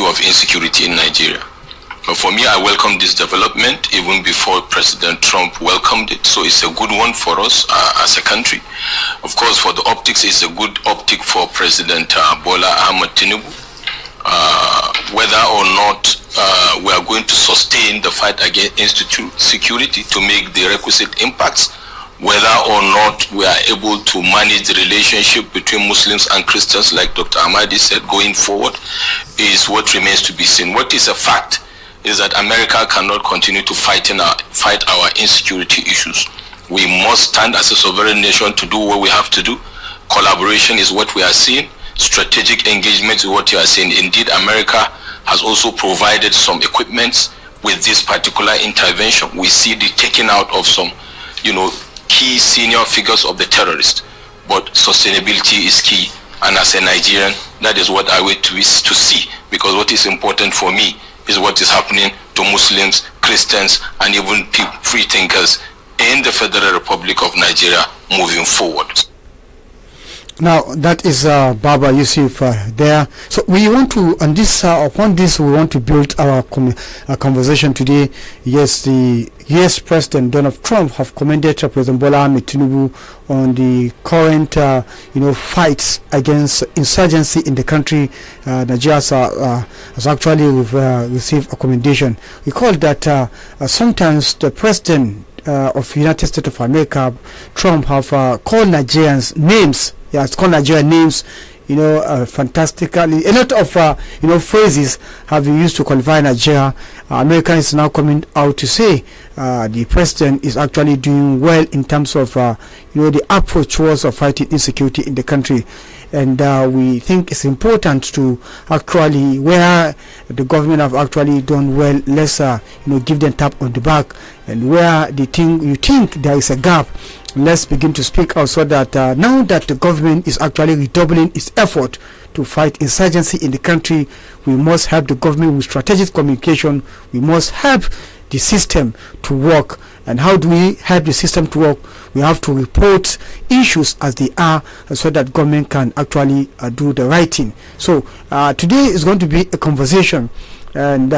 issue of insecurity in Nigeria. For me, I welcome this development even before President Trump welcomed it. So it's a good one for us as a country. Of course, for the optics, it's a good optic for President Bola Ahmed Tinubu. Whether or not we are going to sustain the fight against insecurity to make the requisite impacts, whether or not we are able to manage the relationship between Muslims and Christians, like Dr. Ahmadi said, going forward, is what remains to be seen. What is a fact is that America cannot continue to fight our insecurity issues. We must stand as a sovereign nation to do what we have to do. Collaboration is what we are seeing. Strategic engagement is what you are seeing. Indeed, America has also provided some equipment with this particular intervention. We see the taking out of some, key senior figures of the terrorists. But sustainability is key. And as a Nigerian, that is what I wait to see, because what is important for me is what is happening to Muslims, Christians, and even free thinkers in the Federal Republic of Nigeria moving forward. Now that is Baba Yusuf there. So we want to, on this, upon this, we want to build our conversation today. Yes, the U.S. President Donald Trump have commended President Bola Ahmed Tinubu on the current, fights against insurgency in the country. Nigeria has actually received a commendation. We call that sometimes the president of the United States of America, Trump, have called Nigerians names. Yeah, it's called Nigerian names, fantastically. A lot of, phrases have been used to qualify Nigeria. America is now coming out to say the president is actually doing well in terms of, the approach towards fighting insecurity in the country. And we think it's important to actually, where the government have actually done well, let's, give them tap on the back. And where you think there is a gap, let's begin to speak out, so that now that the government is actually redoubling its effort to fight insurgency in the country, we must help the government with strategic communication. We must help the system to work. And how do we help the system to work? We have to report issues as they are, so that government can actually do the right thing. So today is going to be a conversation, and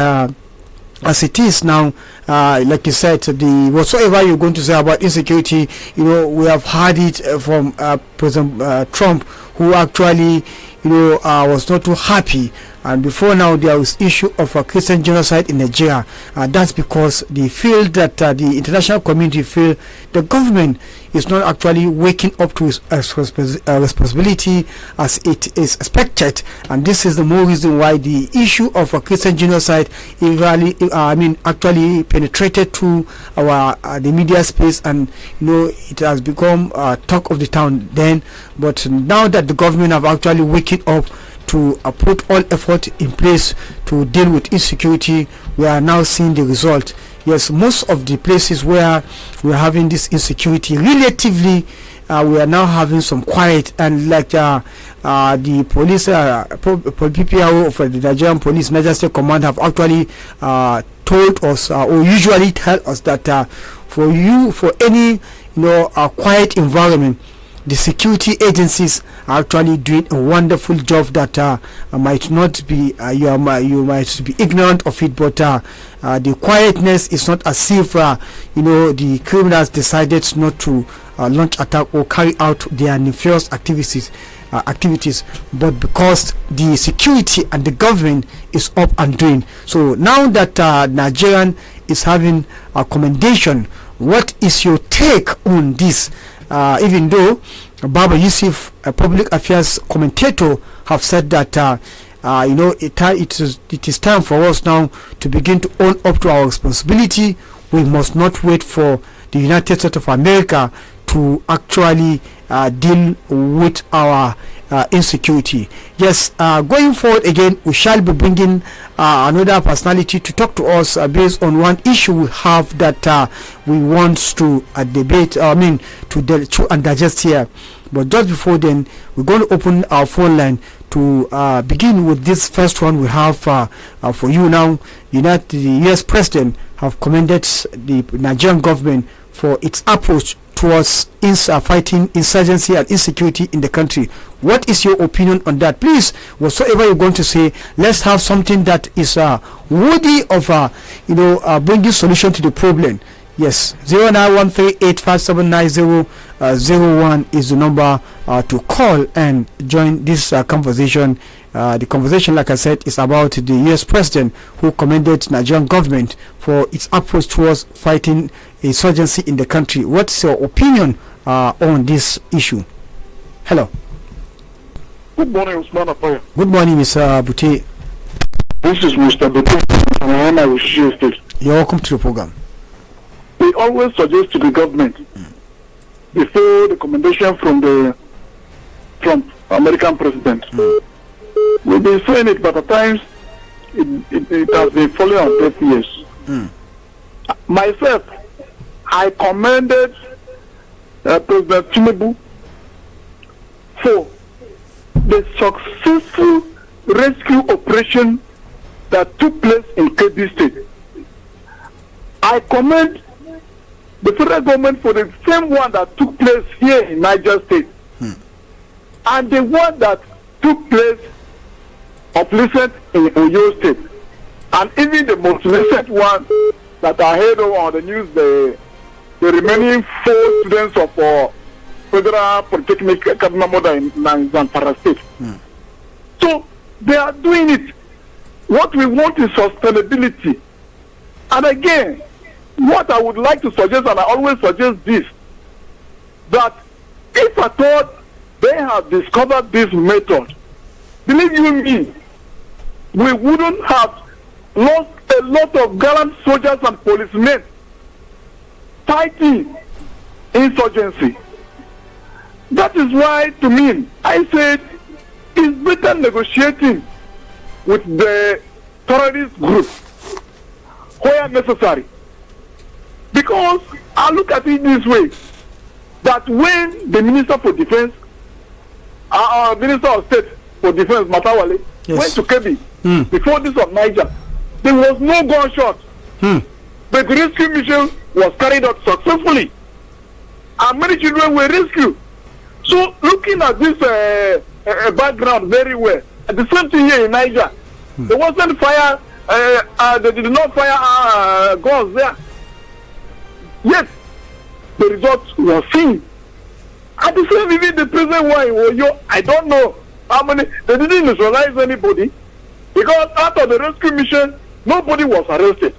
as it is now, like you said, whatsoever you're going to say about insecurity, we have heard it from President Trump, who actually, was not too happy. And before now, there was issue of a Christian genocide in Nigeria. That's because they feel that the international community feel the government is not actually waking up to its responsibility as it is expected. And this is the more reason why the issue of a Christian genocide actually penetrated to the media space, and it has become talk of the town then. But now that the government have actually waking up to put all effort in place to deal with insecurity, we are now seeing the result. Yes, most of the places where we are having this insecurity, relatively, we are now having some quiet, and like the police, PPRO of the Nigerian Police, Niger State Command, have actually told us, or usually tell us, that for any quiet environment, the security agencies are actually doing a wonderful job that might not be you might be ignorant of it, but the quietness is not as if the criminals decided not to launch attack or carry out their nefarious activities, but because the security and the government is up and doing. So now that Nigerian is having a commendation, what is your take on this? Even though Baba Yusuf, a public affairs commentator, have said that it is time for us now to begin to own up to our responsibility. We must not wait for the United States of America to actually deal with our insecurity. Yes, going forward again, we shall be bringing another personality to talk to us based on one issue we have that we want to debate, to chew and digest here. But just before then, we're going to open our phone line to begin with this first one we have for you now. The U.S. President have commended the Nigerian government for its approach towards fighting insurgency and insecurity in the country. What is your opinion on that? Please, whatsoever you're going to say, let's have something that is worthy of bringing solution to the problem. Yes, 0913857901 is the number to call and join this conversation. The conversation, like I said, is about the U.S. president who commended Nigerian government for its approach towards fighting insurgency in the country. What's your opinion on this issue? Hello. Good morning, Usman Afaya. Good morning, Mr. Buti. This is Mr. Buti from Ghana, Osun State. You're welcome to the program. We always suggest to the government before the commendation from the Trump American president. We've been saying it, but at times it has been falling on deaf ears. Myself, I commended President Tinubu for the successful rescue operation that took place in Kebbi State. I commend the federal government for the same one that took place here in Niger State, and the one that took place of recent in Oyo State, and even the most recent one that I heard on the news, the remaining 4 students of Federal Polytechnic Kaduna in Zamfara State. So they are doing it. What we want is sustainability. And again, what I would like to suggest, and I always suggest this, that if at all they have discovered this method, believe you me, we wouldn't have lost a lot of gallant soldiers and policemen fighting insurgency. That is why, to me, I said it's better negotiating with the terrorist group where necessary. Because I look at it this way, that when the Minister for Defense, our Minister of State for Defense, Matawale, went to Kebbi, before this of Niger, there was no gunshot. But the rescue mission was carried out successfully. And many children were rescued. So looking at this background very well, the same thing here in Niger, there wasn't fire, they did not fire guns there. Yet, the result was seen. At the same even the present one, I don't know how many, they didn't neutralize anybody, because after the rescue mission, nobody was arrested.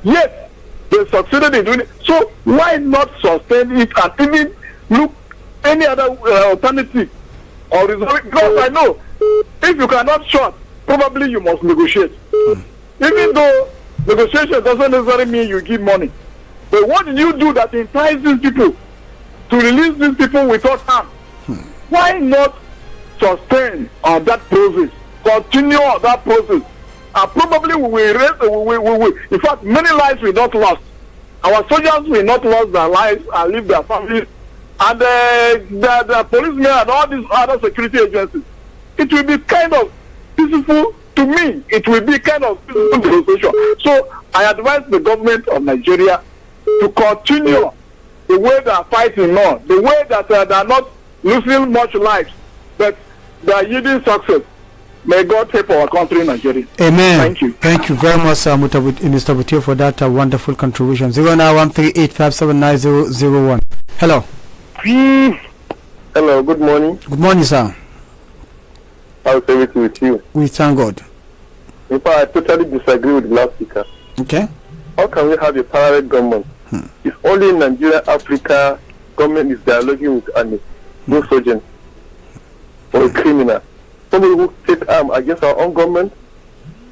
Yet, they succeeded in doing it. So, why not sustain it and even look any other alternative or resolve it? Because I know, if you cannot shot, probably you must negotiate. Even though negotiation doesn't necessarily mean you give money. But what did you do that entices these people to release these people without harm? Why not sustain on that process, continue on that process, and probably we will, in fact, many lives will not lost. Our soldiers will not lose their lives and leave their families, and the policemen and all these other security agencies. It will be kind of peaceful. To me, it will be kind of peaceful negotiation. So I advise the government of Nigeria to continue the way they are fighting now, the way that they are not losing much lives, but they are yielding success. May God help our country, Nigeria. Amen. Thank you. Thank you very much, Mr. Butia, for that wonderful contribution. 0913857901. Hello. Hello, good morning. Good morning, sir. How's everything with you? We thank God. In fact, I totally disagree with the last speaker. Okay. How can we have a parallel government? If only in Nigeria, Africa, government is dialoguing with an insurgent or a criminal. Somebody who take arm against our own government,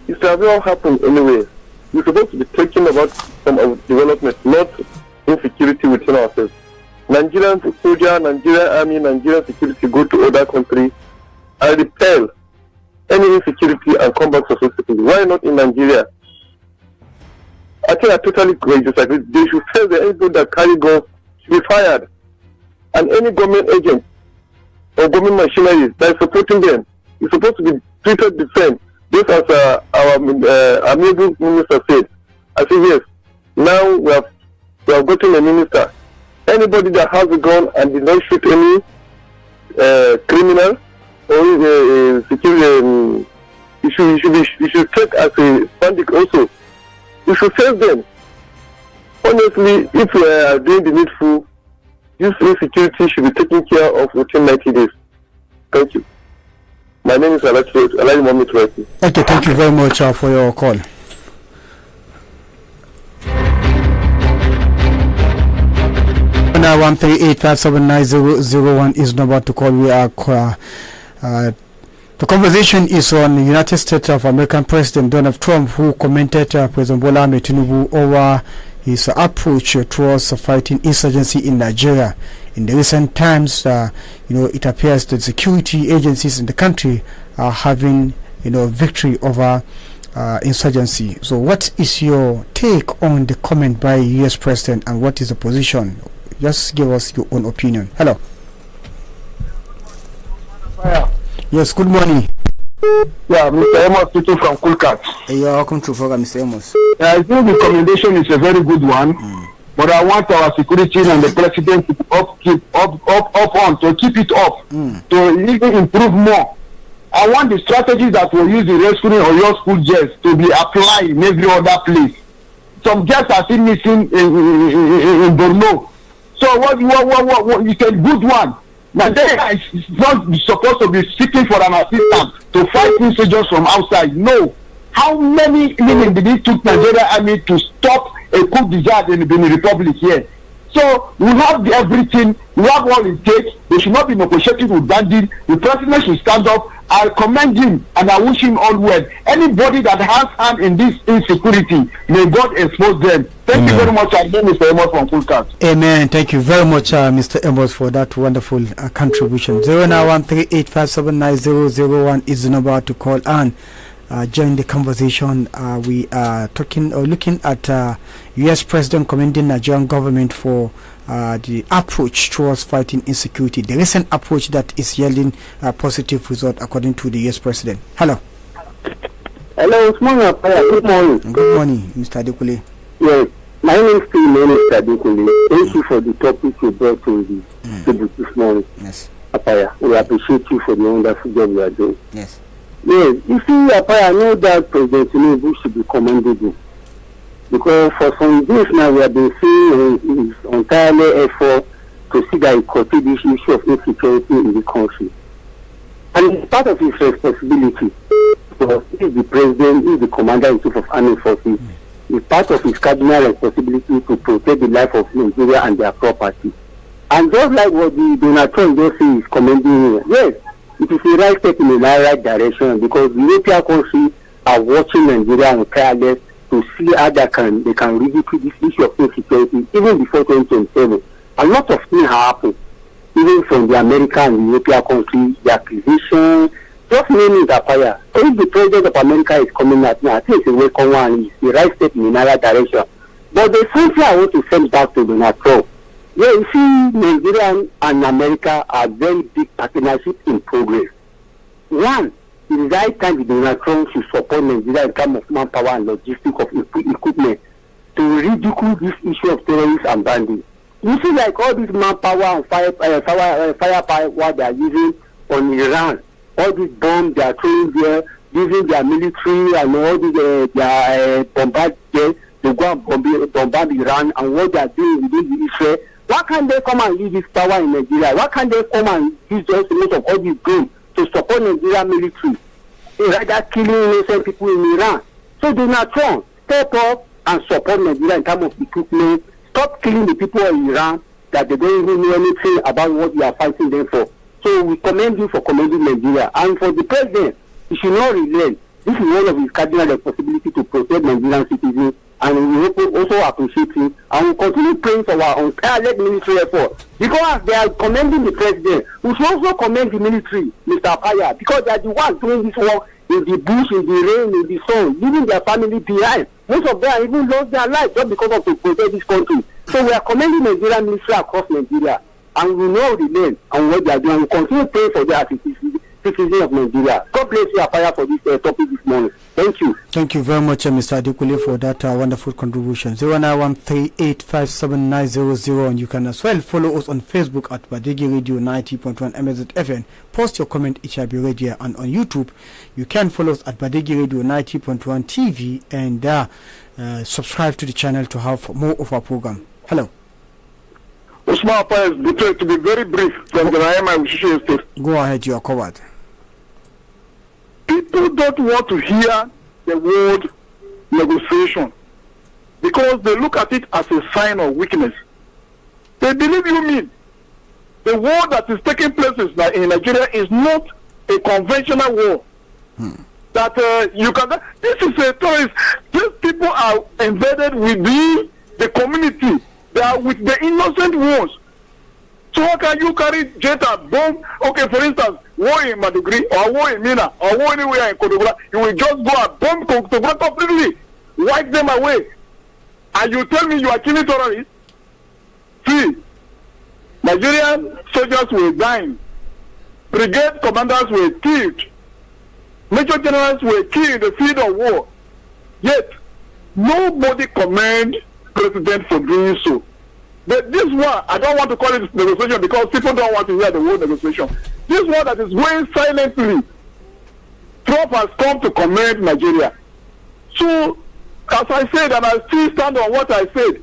it has not happened anyway. We're supposed to be talking about some of development, not insecurity within ourselves. Nigerian soldier, Nigerian army, Nigerian security go to other countries and repel any insecurity and come back successfully. Why not in Nigeria? I think I totally disagree. They should say that anybody that carry guns should be fired. And any government agent or government machinery that is supporting them is supposed to be treated the same. Just as our amiable minister said. I say yes. Now we have gotten a minister anybody that has a gun and did not shoot any criminal or security, you should take as a bandit also. You should save them. Honestly, if we are doing the needful, this insecurity should be taken care of within 90 days. Thank you. My name is Alaji Mohammed Rafi. Okay, thank you very much for your call. Now 138579001 is number to call. We are the conversation is on the United States of American President Donald Trump, who commented President Bola Ahmed Tinubu over his approach towards fighting insurgency in Nigeria. In the recent times, it appears that security agencies in the country are having, victory over insurgency. So, what is your take on the comment by U.S. President, and what is the position? Just give us your own opinion. Hello. Yes, good morning. Yeah, Mr. Amos speaking from Kulkat. You're welcome to the program, Mr. Amos. I think the commendation is a very good one, but I want our security and the president to keep it up, to even improve more. I want the strategies that will use the rescuing or your school jets to be applied in every other place. Some jets are still missing in Borno. So what it's a good one. Nigeria is not supposed to be seeking for an assistance to fight insurgents from outside. No. How many women did it took Nigeria army to stop a coup d'etat in the Benin Republic here? So we have everything. We have all it takes. They should not be negotiating with bandits. The president should stand up. I commend him and I wish him all well. Anybody that has hand in this insecurity, may God expose them. Thank you very much. I'm Mr. Amos from Kulkat. Amen. Thank you very much, Mr. Amos, for that wonderful contribution. 09138579001 is the number to call and join the conversation. We are talking or looking at U.S. President commending Nigerian government for the approach towards fighting insecurity. The recent approach that is yielding a positive result, according to the U.S. President. Hello. Hello, good morning. Good morning, Mr. Adekule. Yes, my name is Mr. Adekule. Thank you for the topic you brought to the table this morning. Yes. Apaya, we appreciate you for the wonderful job you are doing. Yes. Yes, you see, Apaya, I know that President Tinubu should be commendable. Because for some days now we have been seeing his entire effort to see that he curtail this issue of insecurity in the country. And it's part of his responsibility. Because he is the president, he is the commander-in-chief of army forces. It's part of his cardinal responsibility to protect the life of Nigeria and their property. And just like what the Donald Trump just says, is commending him. Yes, it is a right step in the right direction, because the European countries are watching Nigeria and tireless to see how they can ridicule this issue of insecurity even before 2027. A lot of things happen, even from the American and the European countries, the acquisition, just name it a fire. If the president of America is coming out now, I think it's a welcome one, it's the right step in another direction. But there's something I want to send back to Donald Trump. Yeah, you see, Nigeria and America are very big partnerships in progress. One, it is right time that Donald Trump should support Nigeria in terms of manpower and logistics of equipment to ridicule this issue of terrorists and bandits. You see, like all this manpower and firepower what they are using on Iran, all these bombs they are throwing there, using their military and all these their bombard jets, they go and bombard Iran, and what they are doing within the Israel. Why can't they come and use this power in Nigeria? Why can't they come and use just most of all these drones to support Nigerian military, rather killing innocent people in Iran? So Donald Trump, step up and support Nigeria in terms of equipment. Stop killing the people in Iran that they don't even know anything about what we are fighting them for. So we commend you for commending Nigeria. And for the president, he should not relent. This is one of his cardinal responsibility to protect Nigerian citizens, and we also appreciate him, and we continue praying for our unparalleled military effort. Because they are commending the president, we should also commend the military, Mr. Apaya, because they are the ones doing this work in the bush, in the rain, in the sun, leaving their family behind. Most of them even lost their lives just because of to protect this country. So we are commending Nigerian military across Nigeria, and we know the name and what they are doing. We continue praying for their citizens of Nigeria. God bless you, Apaya, for this topic this morning. Thank you. Thank you very much, Mr. Adekule, for that wonderful contribution. 0913857900, and you can as well follow us on Facebook at Badeggi Radio 90.1 MZFN. Post your comment, it shall be read here, and on YouTube you can follow us at Badeggi Radio 90.1 TV and subscribe to the channel to have more of our program. Hello. Usman Appa is declared to be very brief from the Nayama Wishishe State. Go ahead, you are covered. People don't want to hear the word negotiation because they look at it as a sign of weakness. They believe you mean the war that is taking place in Nigeria is not a conventional war. That you can. This is a terrorist. These people are embedded within the community. They are with the innocent ones. So how can you carry jet and bomb? Okay, for instance, war in Madugri or war in Mina or war anywhere in Kodogla, you will just go and bomb Kodogla completely, wipe them away, and you tell me you are killing terrorists? See, Nigerian soldiers were dying, brigade commanders were killed, major generals were killed in the field of war. Yet nobody commend President for doing so. But this one, I don't want to call it negotiation because people don't want to hear the word negotiation. This one that is going silently, Trump has come to commend Nigeria. So, as I said, and I still stand on what I said,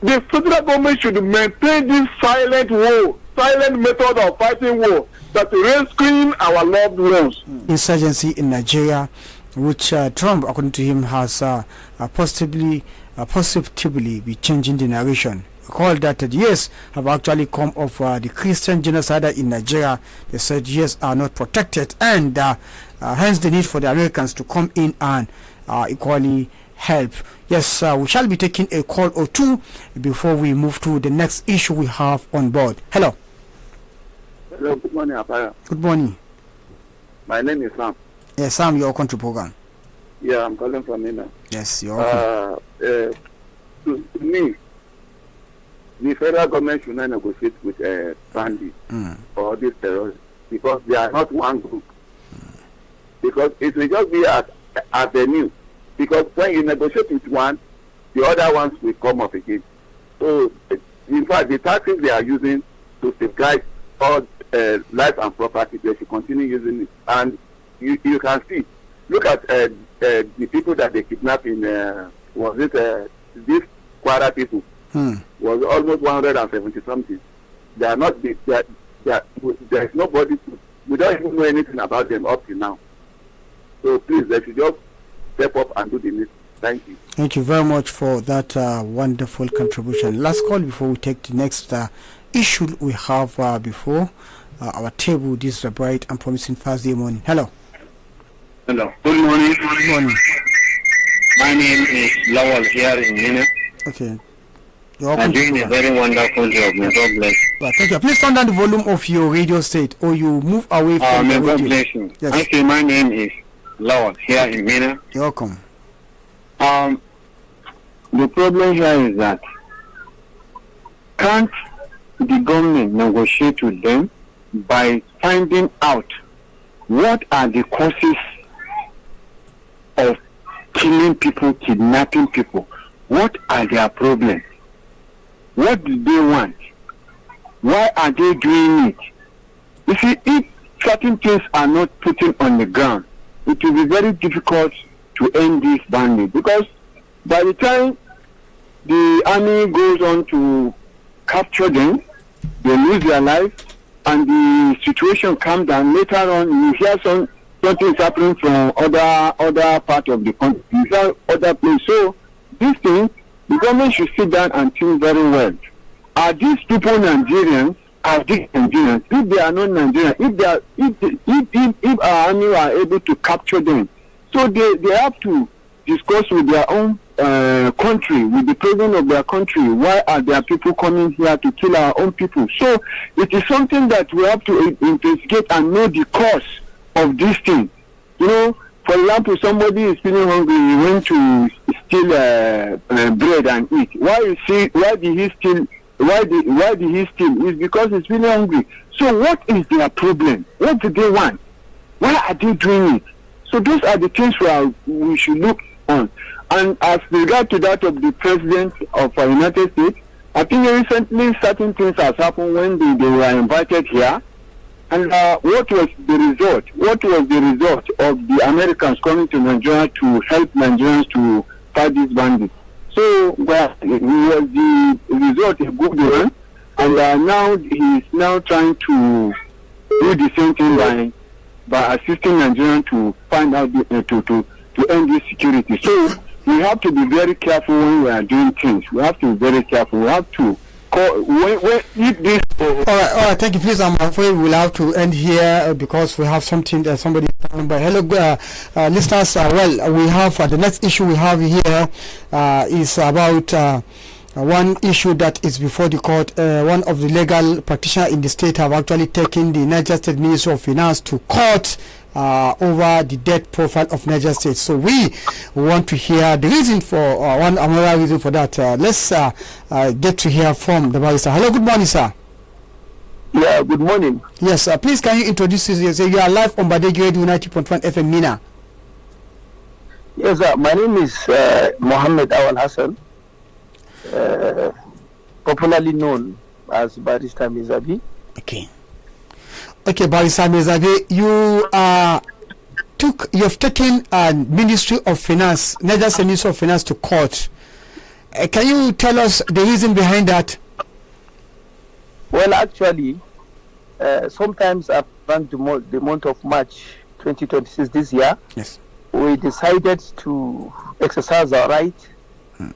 the federal government should maintain this silent war, silent method of fighting war that rescuing our loved ones. Insurgency in Nigeria, which Trump, according to him, has positively be changing the narration. Recall that the years have actually come of the Christian genocide in Nigeria. They said years are not protected, and hence the need for the Americans to come in and equally help. Yes, we shall be taking a call or two before we move to the next issue we have on board. Hello. Hello, good morning, Apaya. Good morning. My name is Sam. Yes, Sam, your country program. Yeah, I'm calling from Mina. Yes, you're welcome. To me, the federal government should not negotiate with bandits or these terrorists because they are not one group. Because it will just be as the new. Because when you negotiate with one, the other ones will come up again. So, in fact, the tactics they are using to safeguard all life and property, they should continue using it. And you can see, look at the people that they kidnapped in, these Kwara people, was almost 170 something. They are not, there is nobody, we don't even know anything about them up to now. So please, they should just step up and do the next. Thank you. Thank you very much for that wonderful contribution. Last call before we take the next issue we have before our table this bright and promising Thursday morning. Hello. Hello. Good morning. Good morning. My name is Lawal here in Mina. Okay. I'm doing a very wonderful job. May God bless. Well, thank you. Please turn down the volume of your radio set or you move away from the may God radio. bless you. Yes. Actually, my name is Lawal here in Mina. You're welcome. The problem here is that can't the government negotiate with them by finding out what are the causes of killing people, kidnapping people? What are their problems? What do they want? Why are they doing it? You see, if certain things are not put on the ground, it will be very difficult to end this bandit, because by the time the army goes on to capture them, they lose their life, and the situation calms down. Later on, you hear something is happening from other part of the country, you hear other place. So these things, the government should sit down and think very well. Are these people Nigerians? Are these Nigerians? If they are not Nigerians, if our army are able to capture them, so they have to discuss with their own country, with the president of their country, why are their people coming here to kill our own people? So it is something that we have to investigate and know the cause of this thing. You know, for example, somebody is feeling hungry, he went to steal bread and eat. Why did he steal? It's because he's feeling hungry. So what is their problem? What do they want? Why are they doing it? So those are the things we should look on. And as regard to that of the President of the United States, I think recently certain things has happened when they were invited here. And what was the result? What was the result of the Americans coming to Nigeria to help Nigerians to fight these bandits? So, well, it was the result a good one, and now he's now trying to do the same thing by assisting Nigerians to find out to end this security. So we have to be very careful when we are doing things. We have to be very careful. We have to call if this. All right. Thank you. Please, I'm afraid we'll have to end here because we have something that somebody. But hello, listeners. Well, we have the next issue we have here is about. One issue that is before the court. One of the legal practitioners in the state have actually taken the Niger State Ministry of Finance to court over the debt profile of Niger State. So we want to hear the reason for another reason for that. Let's get to hear from the barrister. Hello, good morning, sir. Yeah, good morning. Yes, please can you introduce yourself? You are live on Badeggi Radio 90.1 FM Mina. Yes, my name is Mohammed Awal Hassan. Popularly known as Barrister Mizabi. Okay, Barrister Mizabi, you've taken Ministry of Finance, Niger State Ministry of Finance to court. Can you tell us the reason behind that? Well, actually, sometimes around the month of March 2026 this year, yes, we decided to exercise our right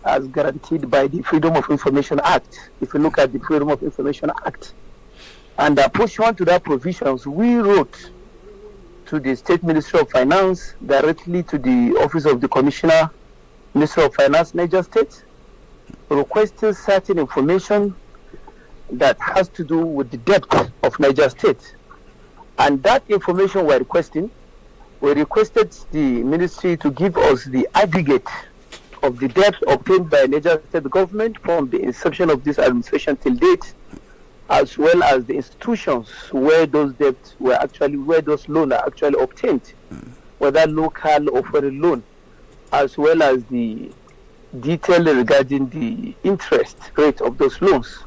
as guaranteed by the Freedom of Information Act. If you look at the Freedom of Information Act, and pursuant to that provisions, we wrote to the State Ministry of Finance, directly to the Office of the Commissioner, Ministry of Finance, Niger State, requesting certain information that has to do with the debt of Niger State. And that information we requested the ministry to give us the aggregate of the debt obtained by Niger State government from the inception of this administration till date, as well as the institutions where those debts were actually, where those loans are actually obtained, whether local or foreign loan, as well as the detail regarding the interest rate of those loans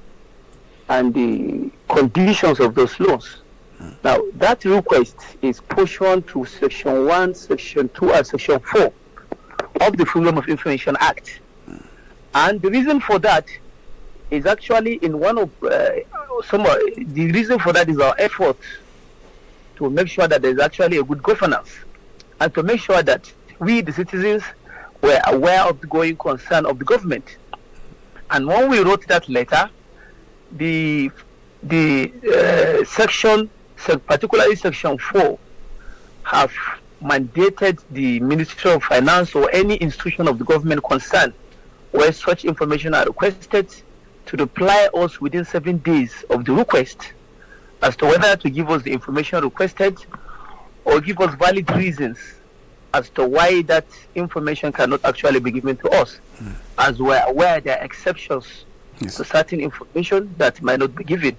and the conditions of those loans. Now, that request is pursuant to Section 1, Section 2, and Section 4 of the Freedom of Information Act. And the reason for that is actually in one of the reason for that is our effort to make sure that there is actually a good governance and to make sure that we, the citizens, were aware of the going concern of the government. And when we wrote that letter, the section, particularly Section 4, have mandated the Ministry of Finance or any institution of the government concerned where such information are requested to reply us within 7 days of the request as to whether to give us the information requested or give us valid reasons as to why that information cannot actually be given to us, as we're aware there are exceptions to certain information that might not be given,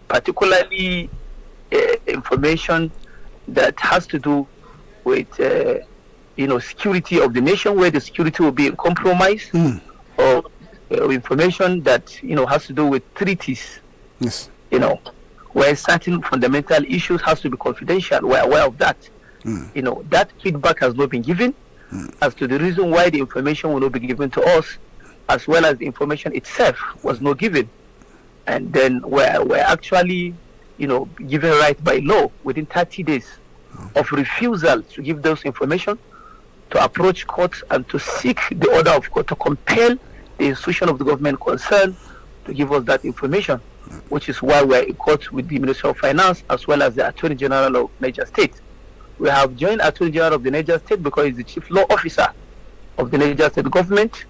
particularly information that has to do with security of the nation, where the security will be compromised, or information that has to do with treaties, where certain fundamental issues has to be confidential. We're aware of that. That feedback has not been given as to the reason why the information will not be given to us, as well as the information itself was not given. And then we're actually given right by law within 30 days of refusal to give those information, to approach courts and to seek the order of court to compel the institution of the government concerned to give us that information, which is why we're in court with the Ministry of Finance as well as the Attorney General of Niger State. We have joined Attorney General of the Niger State because he's the Chief Law Officer of the Niger State government,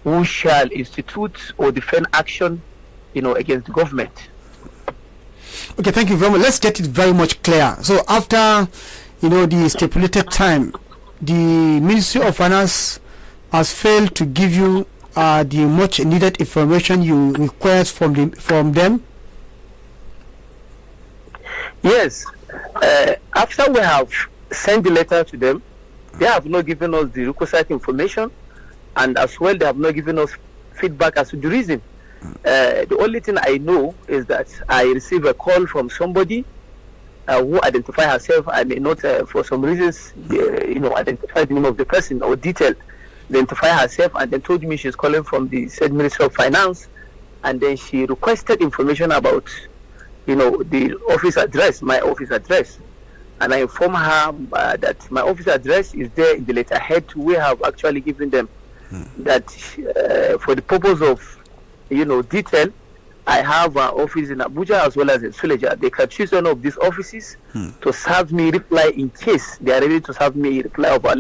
who shall institute or defend action, against the government. Okay, thank you very much. Let's get it very much clear. So after, the stipulated time, the Ministry of Finance has failed to give you the much needed information you request from them? Yes. After we have sent the letter to them, They have not given us the requisite information, and as well, they have not given us feedback as to the reason. The only thing I know is that I received a call from somebody who identified herself. I may not, for some reasons, identify the name of the person or detail, identify herself, and then told me she's calling from the said Ministry of Finance, and then she requested information about, the office address, my office address. And I informed her that my office address is there in the letterhead. We have actually given them that for the purpose of, detail, I have an office in Abuja as well as in Suleja. They can choose one of these offices to serve me reply in case they are ready to serve me reply of our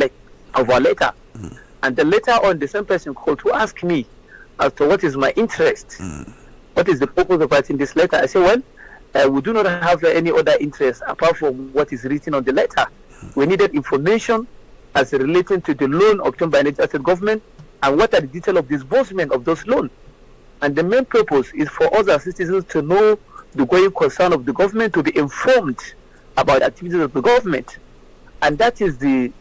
letter. And then later on, the same person called to ask me as to what is my interest. What is the purpose of writing this letter? I say, well, we do not have any other interest apart from what is written on the letter. We needed information as relating to the loan obtained by Nigeria State government and what are the details of disbursement of those loans. And the main purpose is for us as citizens to know the going concern of the government, to be informed about the activities of the government. And that is the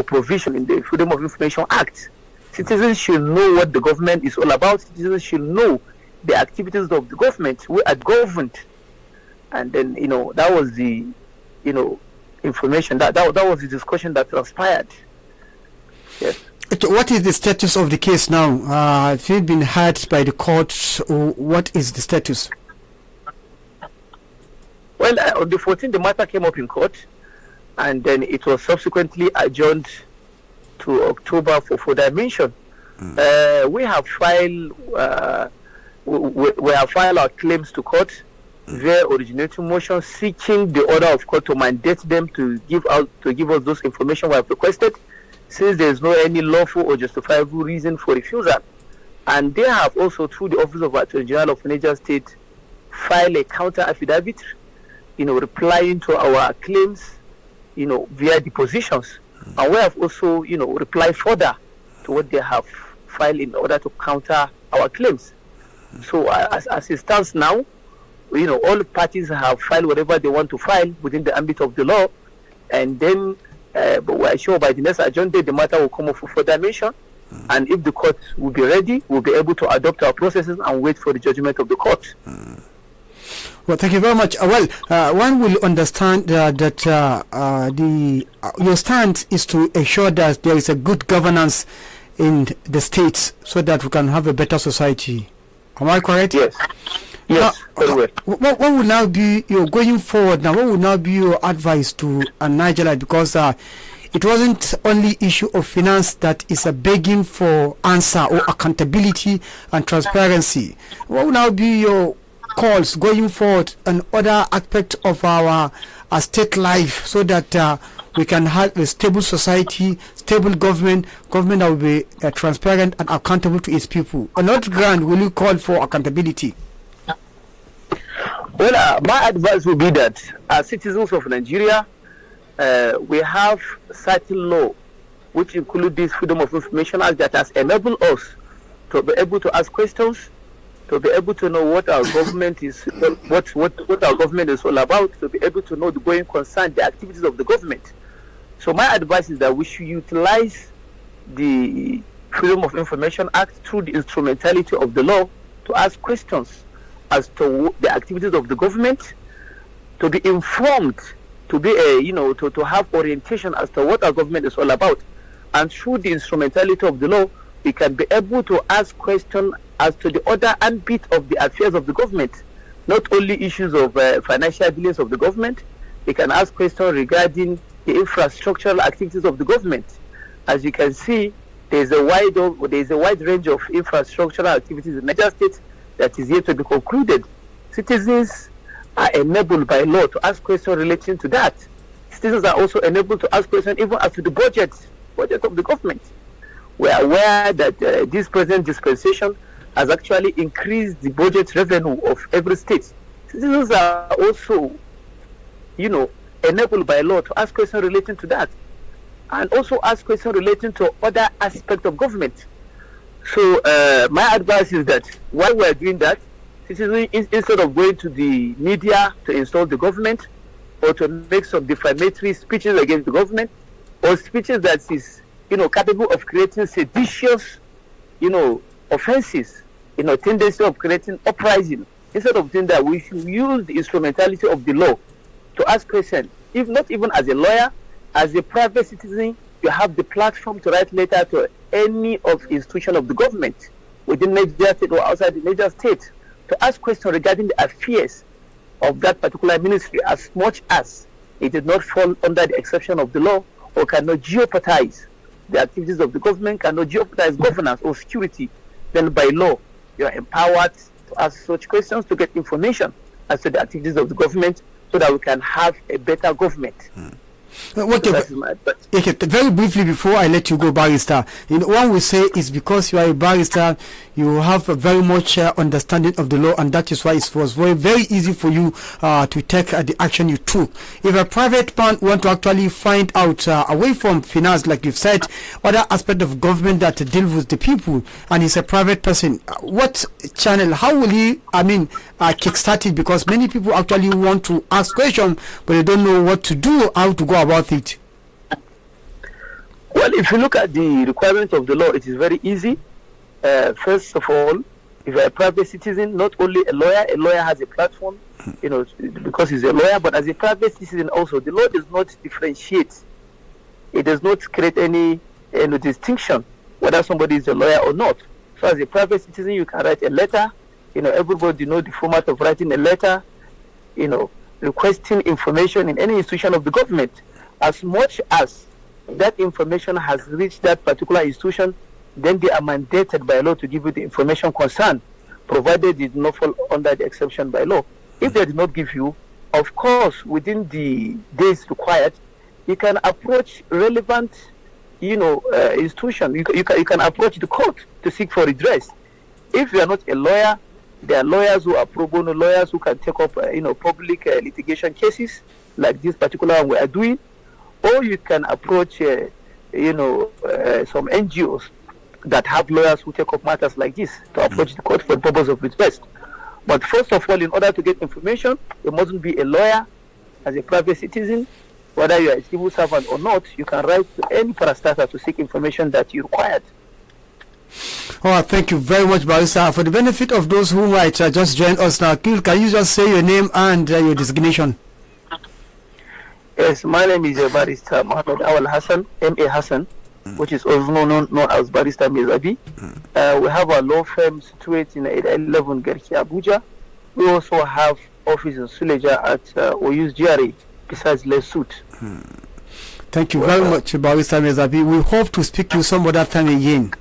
provision in the Freedom of Information Act. Citizens should know what the government is all about. Citizens should know the activities of the government. We are governed. And then, that was the, information, that was the discussion that transpired. Yes. What is the status of the case now? Have you been heard by the courts, or what is the status? Well, on the 14th, the matter came up in court, and then it was subsequently adjourned to October for further dimension. We have filed our claims to court via originating motion, seeking the order of court to mandate them to give us those information we have requested, since there is no any lawful or justifiable reason for refusal. And they have also, through the Office of Attorney General of Niger State, filed a counter affidavit, replying to our claims, via depositions. And we have also, replied further to what they have filed in order to counter our claims. So as it stands now, all parties have filed whatever they want to file within the ambit of the law, and then but we are sure by the next adjourned date the matter will come up for further dimension, and if the court will be ready, we'll be able to adopt our processes and wait for the judgment of the court. Well, thank you very much. One will understand that your stand is to ensure that there is a good governance in the states, so that we can have a better society. Am I correct? Yes. Yes, very well. What will now be your going forward now? What will now be your advice to Nigeria? Because it wasn't only issue of finance that is a begging for answer or accountability and transparency. What will now be your calls going forward and other aspects of our state life, so that we can have a stable society, stable government that will be transparent and accountable to its people? On what ground will you call for accountability? Well, my advice would be that as citizens of Nigeria, we have certain law which include this Freedom of Information Act that has enabled us to be able to ask questions, to be able to know what our government is, what our government is all about, to be able to know the going concern, the activities of the government. So my advice is that we should utilize the Freedom of Information Act through the instrumentality of the law to ask questions as to the activities of the government, to be informed, to be to have orientation as to what our government is all about. And through the instrumentality of the law, we can be able to ask questions as to the other ambit of the affairs of the government, not only issues of financial dealings of the government. We can ask questions regarding the infrastructural activities of the government. As you can see, there is a wide range of infrastructural activities in Niger State that is yet to be concluded. Citizens are enabled by law to ask questions relating to that. Citizens are also enabled to ask questions even as to the budget of the government. We are aware that this present dispensation has actually increased the budget revenue of every state. Citizens are also, enabled by law to ask questions relating to that, and also ask questions relating to other aspects of government. So my advice is that while we are doing that, citizens, instead of going to the media to insult the government or to make some defamatory speeches against the government, or speeches that is, capable of creating seditious, offenses, tendency of creating uprising, instead of doing that, we should use the instrumentality of the law to ask questions. If not even as a lawyer, as a private citizen, you have the platform to write letter to any of the institution of the government within Nigeria state or outside the Nigeria state to ask questions regarding the affairs of that particular ministry, as much as it did not fall under the exception of the law or cannot jeopardize the activities of the government, cannot jeopardize governance or security. Then by law, you are empowered to ask such questions to get information as to the activities of the government, so that we can have a better government. Okay, very briefly before I let you go, barrister, one will say it's because you are a barrister, you have a very much understanding of the law, and that is why it was very, very easy for you to take the action you took. If a private man want to actually find out away from finance, like you've said, other aspect of government that deal with the people, and he's a private person, what channel, how will he, kickstart it? Because many people actually want to ask questions, but they don't know what to do, how to go about it. Well, if you look at the requirements of the law, it is very easy. First of all, if you're a private citizen, not only a lawyer has a platform, because he's a lawyer, but as a private citizen also, the law does not differentiate. It does not create any distinction whether somebody is a lawyer or not. So as a private citizen, you can write a letter. Everybody knows the format of writing a letter, requesting information in any institution of the government. As much as that information has reached that particular institution, then they are mandated by law to give you the information concerned, provided it did not fall under the exception by law. If they did not give you, of course, within the days required, you can approach relevant, institution. You can approach the court to seek for redress. If you are not a lawyer, there are lawyers who are pro bono lawyers who can take up, public litigation cases like this particular one we are doing, or you can approach, some NGOs that have lawyers who take up matters like this to approach the court for the purpose of redress. But first of all, in order to get information, you mustn't be a lawyer. As a private citizen, whether you are a civil servant or not, you can write to any parastatal to seek information that you required. Oh, thank you very much, barrister. For the benefit of those who might just join us now, can you just say your name and your designation? Yes, my name is Barrister Mohammed Awal Hassan, M.A. Hassan, which is also known as Barrister Mizabi. We have a law firm situated in 11 Garki, Abuja. We also have office in Suleja at Oyuz GRA, besides Lesut. Thank you very much, Barrister Mizabi. We hope to speak to you some other time again.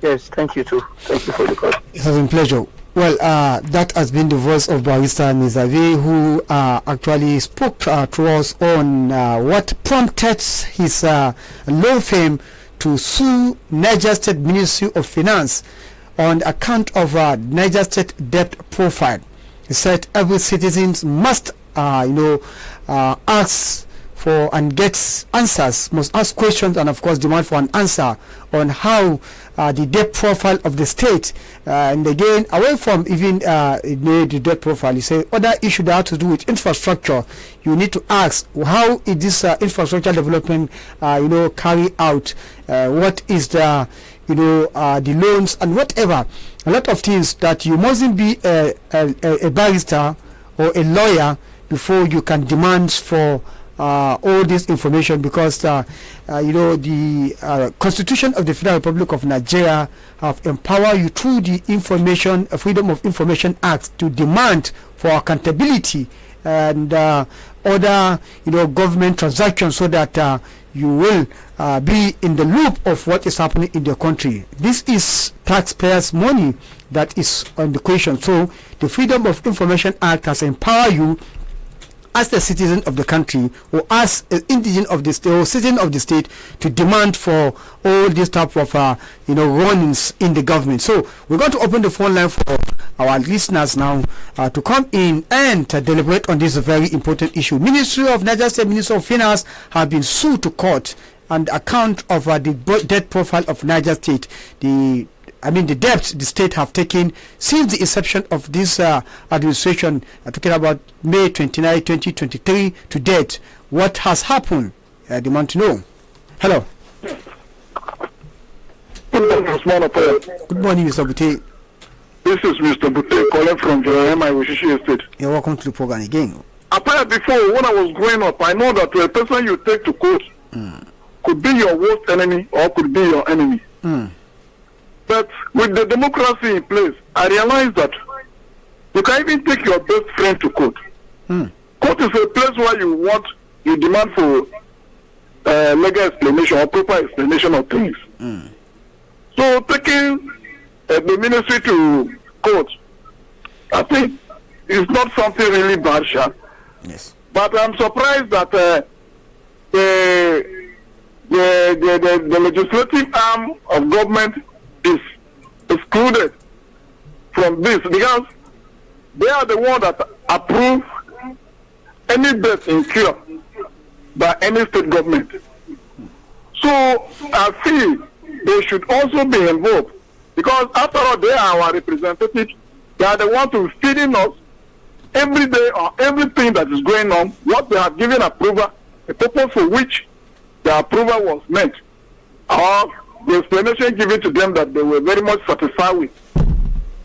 Yes, thank you too. Thank you for the call. It has been a pleasure. Well, that has been the voice of Barrister Mizavi, who actually spoke to us on what prompted his law firm to sue Niger State Ministry of Finance on account of Niger State debt profile. He said every citizen must, ask for and get answers, must ask questions, and of course demand for an answer on how the debt profile of the state, and again away from even the debt profile, you say other issue that have to do with infrastructure. You need to ask how is this infrastructure development carry out, what is the the loans and whatever, a lot of things that you mustn't be a barrister or a lawyer before you can demand for all this information, because the Constitution of the Federal Republic of Nigeria have empowered you through the Freedom of Information Act to demand for accountability and other government transactions, so that you will be in the loop of what is happening in the country. This is taxpayers' money that is on the question. So the Freedom of Information Act has empowered you as a citizen of the country, or as an indigenous of the state or citizen of the state, to demand for all this type of runnings in the government. So we're going to open the phone line for our listeners now to come in and deliberate on this very important issue. Ministry of Niger State, Ministry of Finance have been sued to court on the account of the debt profile of Niger State. The debt the state have taken since the inception of this administration, talking about May 29, 2023 to date. What has happened? demand to know. Hello. Good morning, Mr. Bute. This is Mr. Bute calling from my Wishishi Estate. You're welcome to the program again. Apparently, before, when I was growing up, I know that a person you take to court could be your worst enemy or could be your enemy. But with the democracy in place, I realized that you can even take your best friend to court. Court is a place where you demand for legal explanation or proper explanation of things. So taking the ministry to court, I think it's not something really bad, Sha. Yes. But I'm surprised that the legislative arm of government is excluded from this, because they are the ones that approve any death incurred by any state government. So I feel they should also be involved, because after all, they are our representatives. They are the ones who feeding us every day on everything that is going on, what they have given approval, the purpose for which the approval was meant, or the explanation given to them that they were very much satisfied with.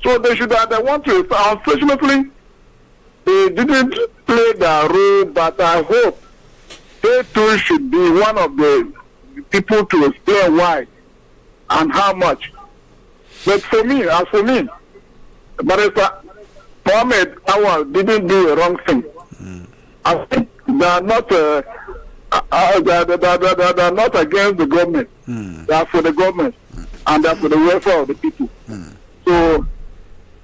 So they should have the one to, unfortunately, they didn't play their role, but I hope they too should be one of the people to explain why and how much. But for me, Barrister Mohammed Awal didn't do a wrong thing. I think they are not they're not against the government. They are for the government and they are for the welfare of the people. So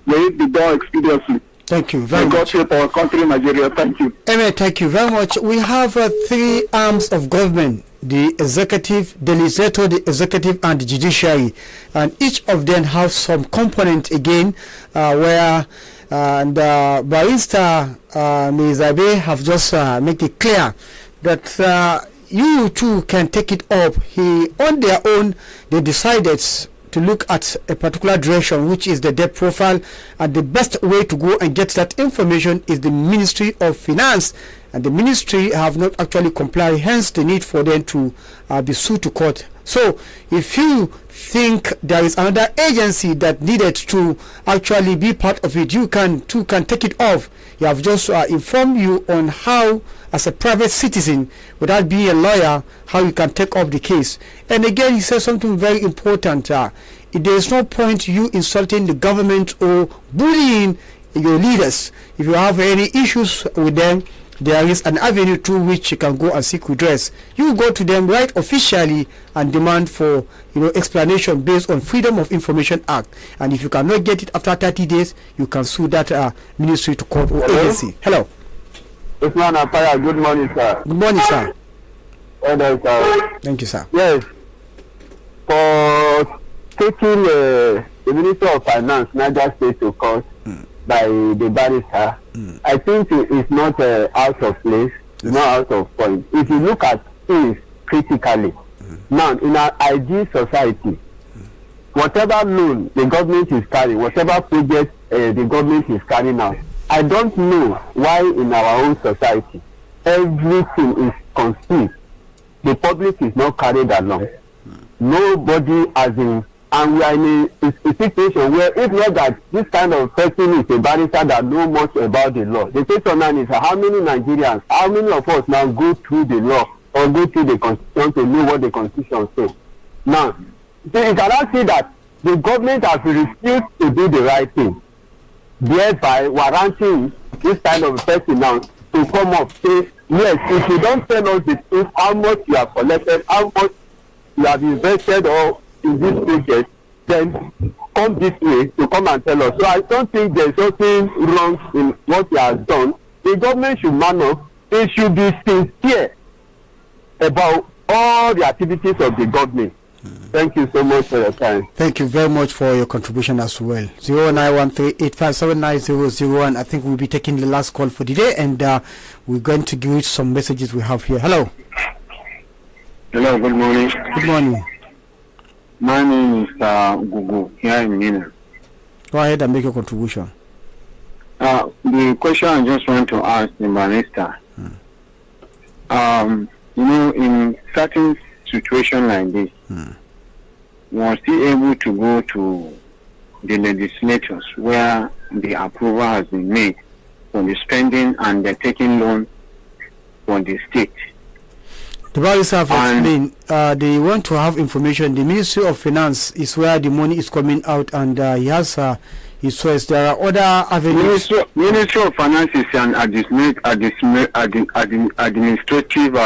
may it be done expeditiously. Thank you very much. God help our country, Nigeria. Thank you. Amen. Thank you very much. We have three arms of government: the executive, the legislature, the executive, and the judiciary, and each of them have some component again where Barrister Mizabe have just made it clear that you too can take it up. On their own, they decided to look at a particular direction, which is the debt profile, and the best way to go and get that information is the Ministry of Finance, and the ministry have not actually complied, hence the need for them to be sued to court. So if you think there is another agency that needed to actually be part of it, you can take it off. You have just informed you on how, as a private citizen, without being a lawyer, how you can take up the case. And again, he says something very important. There is no point you insulting the government or bullying your leaders. If you have any issues with them, there is an avenue through which you can go and seek redress. You go to them right officially and demand for explanation based on Freedom of Information Act. And if you cannot get it after 30 days, you can sue that ministry to court or agency. Hello. Usman Apaya, good morning, sir. Good morning, sir. Hello, sir. Thank you, sir. Yes. For taking the Minister of Finance, Niger State, to court by the barrister, I think it's not out of place, not out of point. If you look at things critically, now in our ideal society, whatever loan the government is carrying, whatever project the government is carrying out, I don't know why in our own society everything is conceived. The public is not carried along. Nobody has been. And we are in a situation where, if not that this kind of person is a barrister that knows much about the law, the question now is how many Nigerians, how many of us now go through the law or go through the constitution to know what the constitution says? Now, so you cannot see that the government has refused to do the right thing, thereby warranting this kind of person now to come up say, yes, if you don't tell us the truth, how much you have collected, how much you have invested or in this project, then come this way to come and tell us. So I don't think there's something wrong in what he has done. The government should man up. They should be sincere about all the activities of the government. Thank you so much for your time. Thank you very much for your contribution as well. 0913-857-9001. I think we'll be taking the last call for the day, and we're going to give some messages we have here. Hello. Hello, good morning. Good morning. My name is Gugu here in Mina. Go ahead and make your contribution. The question I just want to ask the barrister. in certain situation like this, we are still able to go to the legislators where the approval has been made for the spending and the taking loan for the state. The barrister have explained they want to have information. The Ministry of Finance is where the money is coming out, and he has his choice. There are other avenues. Ministry of Finance is an administrative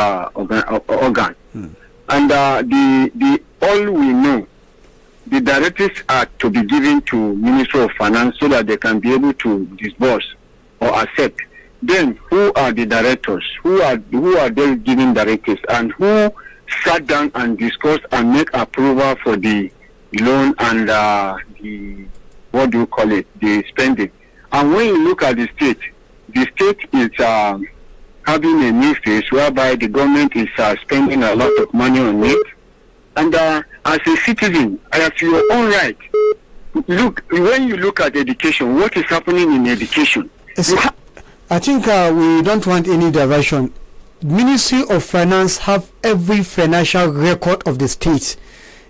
organ, and the all we know, the directives are to be given to Ministry of Finance so that they can be able to disburse or accept. Then who are the directors? Who are they giving directives, and who sat down and discussed and make approval for the loan and the spending? And when you look at the state is having a new phase whereby the government is spending a lot of money on it. And as a citizen, as your own right, look, when you look at education, what is happening in education? I think we don't want any diversion. Ministry of Finance have every financial record of the state.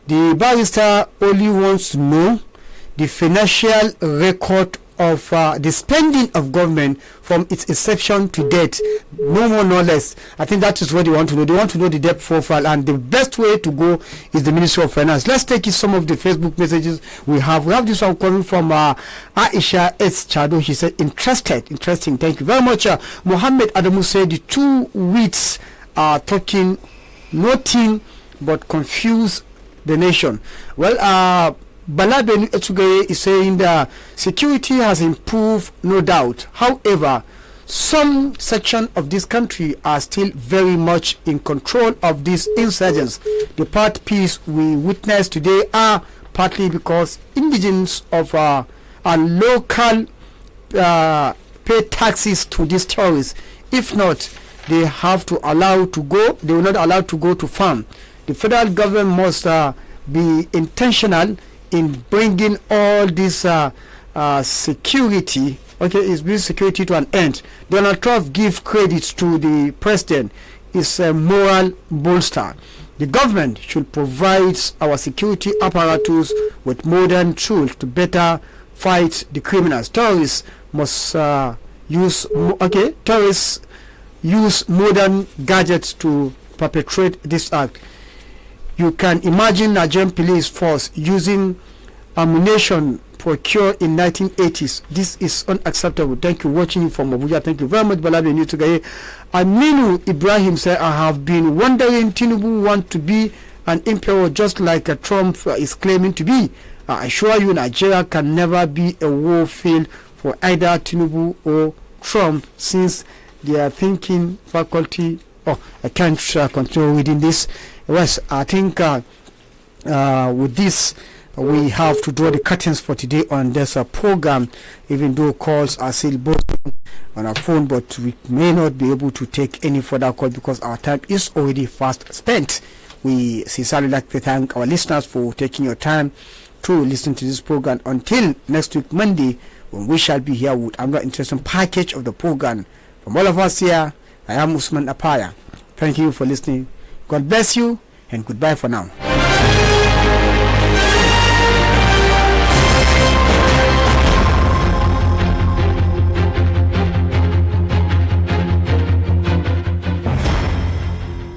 The barrister only wants to know the financial record of the spending of government from its inception to date. No more, no less. I think that is what they want to know. They want to know the debt profile, and the best way to go is the Ministry of Finance. Let's take some of the Facebook messages we have. We have this one coming from Aisha S. Chado. She said, interesting. Thank you very much. Mohammed Adamu said the 2 weeks are talking nothing but confuse the nation. Well, Balabeni Etugaye is saying that security has improved, no doubt. However, some section of this country are still very much in control of these insurgents. The part peace we witness today are partly because indigents of our local pay taxes to these terrorists. If not, they have to allow to go. They will not allow to go to farm. The federal government must be intentional in bringing all this security, is bringing security to an end. Donald Trump give credit to the president. It's a moral bolster. The government should provide our security apparatus with modern tools to better fight the criminals. Terrorists must use modern gadgets to perpetrate this act. You can imagine Nigerian police force using ammunition procured in 1980s. This is unacceptable. Thank you. Watching you from Abuja. Thank you very much, Balabi Newtogaye. Aminu Ibrahim said, I have been wondering, Tinubu want to be an emperor just like Trump is claiming to be. I assure you, Nigeria can never be a war field for either Tinubu or Trump, since they are thinking faculty. I can't continue reading this. Yes, I think with this we have to draw the curtains for today on this program, even though calls are still buzzing on our phone, but we may not be able to take any further calls because our time is already fast spent. We sincerely like to thank our listeners for taking your time to listen to this program. Until next week Monday, when we shall be here with another interesting package of the program. From all of us here, I am Usman Apaya. Thank you for listening. God bless you, and goodbye for now.